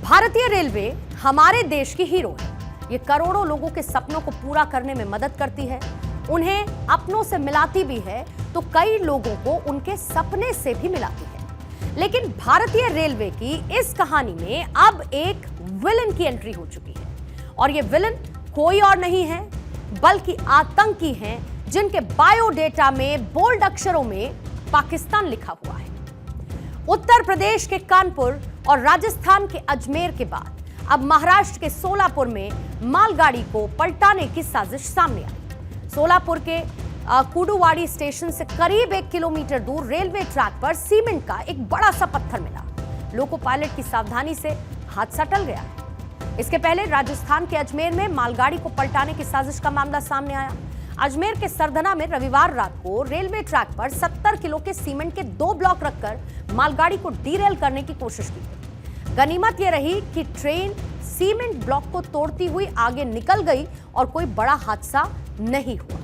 भारतीय रेलवे हमारे देश की हीरो है। ये करोड़ों लोगों के सपनों को पूरा करने में मदद करती है, उन्हें अपनों से मिलाती भी है, तो कई लोगों को उनके सपने से भी मिलाती है। लेकिन भारतीय रेलवे की इस कहानी में अब एक विलन की एंट्री हो चुकी है, और ये विलन कोई और नहीं है बल्कि आतंकी हैं, जिनके बायोडेटा में बोल्ड अक्षरों में पाकिस्तान लिखा हुआ है। उत्तर प्रदेश के कानपुर और राजस्थान के अजमेर के बाद अब महाराष्ट्र के सोलापुर में मालगाड़ी को पलटाने की साजिश सामने आई। सोलापुर के कुडुवाड़ी स्टेशन से करीब 1 किलोमीटर दूर रेलवे ट्रैक पर सीमेंट का एक बड़ा सा पत्थर मिला। लोको पायलट की सावधानी से हादसा टल गया है। इसके पहले राजस्थान के अजमेर में मालगाड़ी को पलटाने की साजिश का मामला सामने आया। अजमेर के सरधना में रविवार रात को रेलवे ट्रैक पर 70 किलो के सीमेंट के 2 ब्लॉक रखकर मालगाड़ी को डीरेल करने की कोशिश की गई। गनीमत यह रही कि ट्रेन सीमेंट ब्लॉक को तोड़ती हुई आगे निकल गई और कोई बड़ा हादसा नहीं हुआ।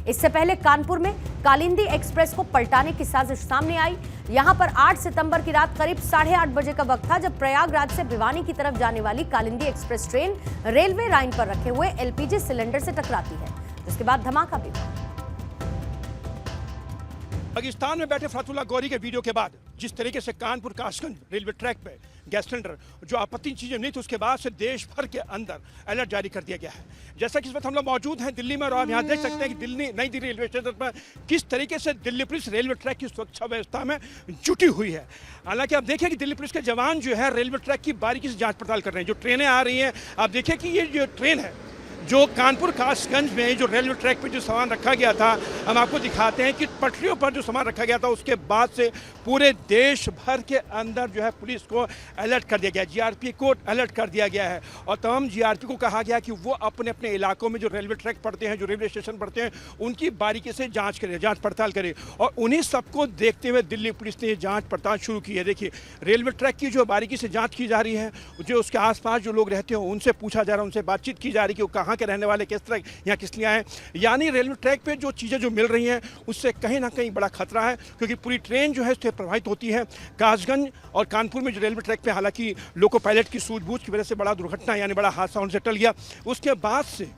इससे पहले कानपुर में कालिंदी एक्सप्रेस को पलटाने की साजिश सामने आई। यहां पर 8 सितंबर की रात करीब 8:30 बजे का वक्त था, जब प्रयागराज से भिवानी की तरफ जाने वाली Kalindi express train railway line पर रखे हुए एलपीजी सिलेंडर से टकराती है, जिसके बाद धमाका भी हुआ। पाकिस्तान में बैठे फतहुल्लाह गौरी के वीडियो के बाद जिस तरीके से कानपुर कासगंज रेलवे ट्रैक पे गैस सिलेंडर जो आपत्ति चीजें नहीं थी, उसके बाद से देश भर के अंदर अलर्ट जारी कर दिया गया है। जैसा कि इस वक्त हम लोग मौजूद हैं दिल्ली में, और आप यहाँ देख सकते हैं कि दिल्ली नई दिल्ली रेलवे स्टेशन पर किस तरीके से दिल्ली पुलिस रेलवे ट्रैक की सुरक्षा व्यवस्था में जुटी हुई है। हालांकि आप देखिए कि दिल्ली पुलिस के जवान जो है रेलवे ट्रैक की बारीकी से जाँच पड़ताल कर रहे हैं। जो ट्रेनें आ रही हैं, आप देखिए कि ये जो ट्रेन है जो कानपुर कासगंज में जो रेलवे ट्रैक पे जो सामान रखा गया था, हम आपको दिखाते हैं कि पटरियों पर जो सामान रखा गया था, उसके बाद से पूरे देश भर के अंदर जो है पुलिस को अलर्ट कर दिया गया, जीआरपी को अलर्ट कर दिया गया है। और तमाम जीआरपी को कहा गया कि वो अपने अपने इलाकों में जो रेलवे ट्रैक पड़ते हैं, जो रेलवे स्टेशन पड़ते हैं, उनकी बारीकी से जाँच करें, जाँच पड़ताल करें। और उन्हीं सबको देखते हुए दिल्ली पुलिस ने ये जाँच पड़ताल शुरू की है। देखिए रेलवे ट्रैक की जो बारीकी से जाँच की जा रही है, जो उसके आसपास जो लोग रहते हैं उनसे पूछा जा रहा है, उनसे बातचीत की जा रही है कि वो कहाँ के रहने वाले, किस तरह यहाँ किस लिए आए। यानी रेलवे ट्रैक पे जो चीज़ें जो मिल रही हैं उससे कहीं ना कहीं बड़ा खतरा है, क्योंकि पूरी ट्रेन जो है उससे प्रभावित होती है। कासगंज और कानपुर में जो रेलवे ट्रैक पे हालांकि लोको पायलट की सूझबूझ की वजह से बड़ा दुर्घटना यानी बड़ा हादसा होने से टल गया। उसके बाद से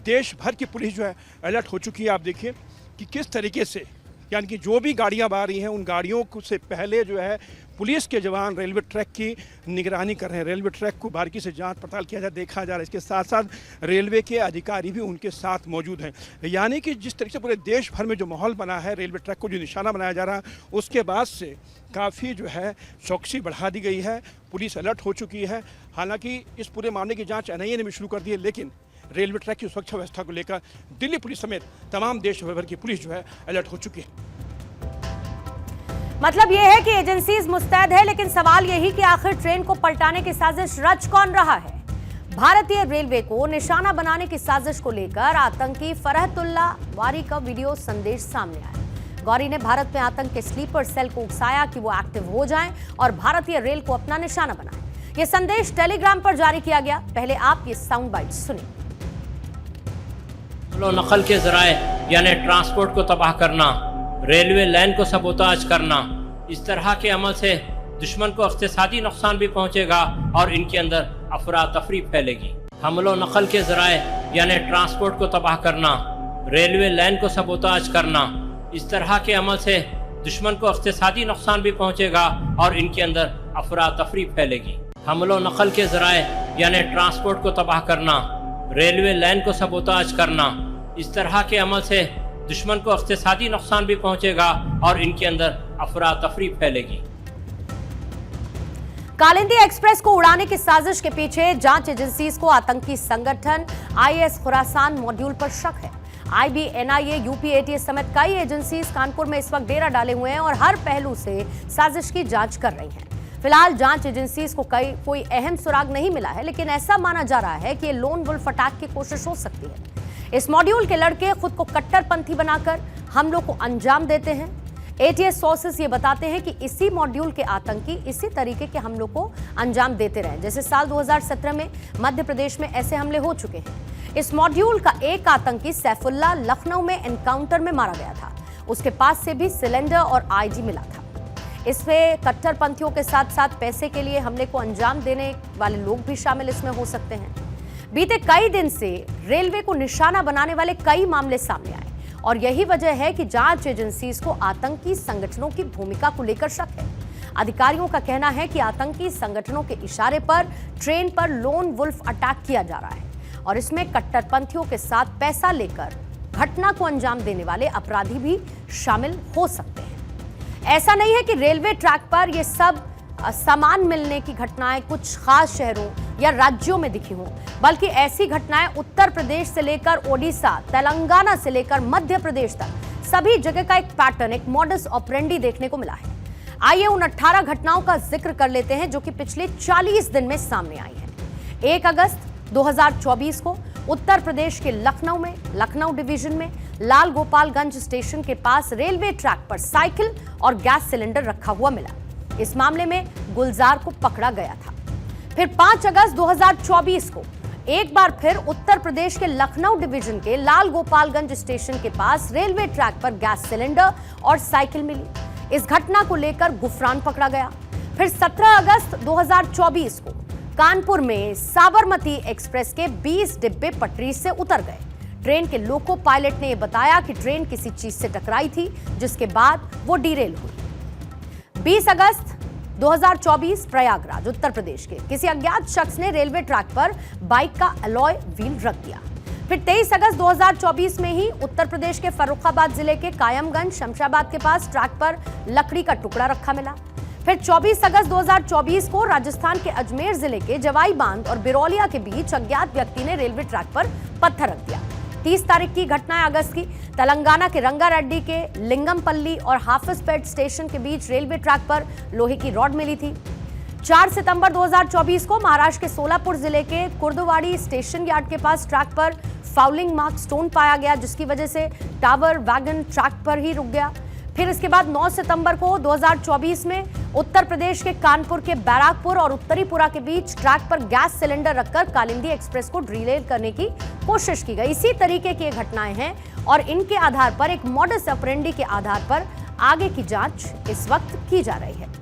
देश भर की पुलिस जो है अलर्ट हो चुकी है। आप देखिए कि किस तरीके से यानी कि जो भी गाड़ियाँ आ रही हैं उन गाड़ियों से पहले जो है पुलिस के जवान रेलवे ट्रैक की निगरानी कर रहे हैं। रेलवे ट्रैक को बारीकी से जांच पड़ताल किया जा देखा जा रहा है। इसके साथ साथ रेलवे के अधिकारी भी उनके साथ मौजूद हैं। यानी कि जिस तरीके से पूरे देश भर में जो माहौल बना है, रेलवे ट्रैक को जो निशाना बनाया जा रहा है, उसके बाद से काफ़ी जो है चौकसी बढ़ा दी गई है, पुलिस अलर्ट हो चुकी है। हालाँकि इस पूरे मामले की जाँच एनआईए ने भी शुरू कर दी है, लेकिन रेलवे ट्रैक की सुरक्षा व्यवस्था को लेकर दिल्ली पुलिस समेत तमाम देश भर की पुलिस जो है अलर्ट हो चुकी है। मतलब यह है कि एजेंसीज मुस्तैद है, लेकिन सवाल यही कि आखिर ट्रेन को पलटाने की साजिश रच कौन रहा है। भारतीय रेलवे को निशाना बनाने की साजिश को लेकर आतंकी फरहतुल्ला वारी का वीडियो संदेश सामने आया। गौरी ने भारत में आतंक के स्लीपर सेल को उकसाया कि वो एक्टिव हो जाएं और भारतीय रेल को अपना निशाना बनाएं। यह संदेश टेलीग्राम पर जारी किया गया। पहले आप ये साउंड बाइट सुनिए। नकल के जराए यानी ट्रांसपोर्ट को तबाह करना, रेलवे लाइन को सबोताज करना, इस तरह के अमल से दुश्मन को इक़्तिसादी नुकसान भी पहुंचेगा और इनके अंदर अफरा तफरी फैलेगी। हमलो नकल के जराए यानी ट्रांसपोर्ट को तबाह करना, रेलवे लाइन को सबोताज करना, इस तरह के अमल से दुश्मन को इक़्तिसादी नुकसान भी पहुंचेगा और इनके अंदर अफरा तफरी फैलेगी। हमलो नकल के जराए यानी ट्रांसपोर्ट को तबाह करना, रेलवे लाइन को सबोताज करना, इस तरह के अमल से दुश्मन को इक़्तिसादी नुकसान भी पहुंचेगा और इनके अंदर अफरा तफरी फैलेगी। कालिंदी एक्सप्रेस को उड़ाने की साजिश के पीछे जांच एजेंसीज को आतंकी संगठन आईएस खुरासान मॉड्यूल पर शक है। आईबी, एनआईए, यूपी, एटीएस समेत कई एजेंसीज कानपुर में इस वक्त डेरा डाले हुए हैं और हर पहलू से साजिश की जांच कर रही हैं। फिलहाल जांच एजेंसीज को कोई अहम सुराग नहीं मिला है, लेकिन ऐसा माना जा रहा है कि ये लोन वुल्फ अटैक की कोशिश हो सकती है। इस मॉड्यूल के लड़के खुद को कट्टरपंथी बनाकर हमलों को अंजाम देते हैं। एटीएस सोर्सेस ये बताते हैं कि इसी मॉड्यूल के आतंकी इसी तरीके के हमलों को अंजाम देते रहे, जैसे साल 2017 में मध्य प्रदेश में ऐसे हमले हो चुके हैं। इस मॉड्यूल का एक आतंकी सैफुल्लाह लखनऊ में एनकाउंटर में मारा गया था। उसके पास से भी सिलेंडर और आईडी मिला था। इसमें कट्टरपंथियों के साथ साथ पैसे के लिए हमले को अंजाम देने वाले लोग भी शामिल इसमें हो सकते हैं। बीते कई दिन से रेलवे को निशाना बनाने वाले कई मामले सामने आए और यही वजह है कि जांच एजेंसीज को आतंकी संगठनों की भूमिका को लेकर शक है। अधिकारियों का कहना है कि आतंकी संगठनों के इशारे पर ट्रेन पर लोन वुल्फ अटैक किया जा रहा है और इसमें कट्टरपंथियों के साथ पैसा लेकर घटना को अंजाम देने वाले अपराधी भी शामिल हो सकते हैं। ऐसा नहीं है कि रेलवे ट्रैक पर ये सब सामान मिलने की घटनाएं कुछ खास शहरों या राज्यों में दिखी हों, बल्कि ऐसी घटनाएं उत्तर प्रदेश से लेकर ओडिशा, तेलंगाना से लेकर मध्य प्रदेश तक सभी जगह का एक पैटर्न, एक मॉडस ऑपरेंडी देखने को मिला है। आइए उन 18 घटनाओं का जिक्र कर लेते हैं जो कि पिछले 40 दिन में सामने आई हैं। 1 अगस्त 2024 को उत्तर प्रदेश के लखनऊ में, लखनऊ डिवीजन में लाल गोपालगंज स्टेशन के पास रेलवे ट्रैक पर साइकिल और गैस सिलेंडर रखा हुआ मिला। इस मामले में गुलजार को पकड़ा गया था। फिर 5 अगस्त 2024 को एक बार फिर उत्तर प्रदेश के लखनऊ डिवीजन के लाल गोपालगंज स्टेशन के पास रेलवे ट्रैक पर गैस सिलेंडर और साइकिल मिली। इस घटना को लेकर गुफरान पकड़ा गया। फिर 17 अगस्त 2024 को कानपुर में साबरमती एक्सप्रेस के 20 डिब्बे पटरी से उतर गए। ट्रेन के लोको पायलट ने यह बताया कि ट्रेन किसी चीज से टकराई थी, जिसके बाद वो डीरेल हुई। 20 अगस्त 2024 प्रयागराज उत्तर प्रदेश के किसी अज्ञात शख्स ने रेलवे ट्रैक पर बाइक का अलॉय व्हील रख दिया। फिर 23 अगस्त 2024 में ही उत्तर प्रदेश के फर्रुखाबाद जिले के कायमगंज शमशाबाद के पास ट्रैक पर लकड़ी का टुकड़ा रखा मिला। फिर 24 अगस्त 2024 को राजस्थान के अजमेर जिले के जवाई बांध और बिरौलिया के बीच अज्ञात व्यक्ति ने रेलवे ट्रैक पर पत्थर रख दिया। 30 तारीख की घटना है अगस्त की, तेलंगाना के रंगारेड्डी के लिंगमपल्ली और हाफिजपेट स्टेशन के बीच रेलवे ट्रैक पर लोहे की रॉड मिली थी। 4 सितंबर 2024 को महाराष्ट्र के सोलापुर जिले के कुर्दवाड़ी स्टेशन यार्ड के पास ट्रैक पर फाउलिंग मार्क स्टोन पाया गया, जिसकी वजह से टावर वैगन ट्रैक पर ही रुक गया। फिर इसके बाद 9 सितंबर को 2024 में उत्तर प्रदेश के कानपुर के बैराकपुर और उत्तरीपुरा के बीच ट्रैक पर गैस सिलेंडर रखकर कालिंदी एक्सप्रेस को डीरेल करने की कोशिश की गई। इसी तरीके की घटनाएं हैं और इनके आधार पर एक मॉडस ऑपरेंडी के आधार पर आगे की जांच इस वक्त की जा रही है।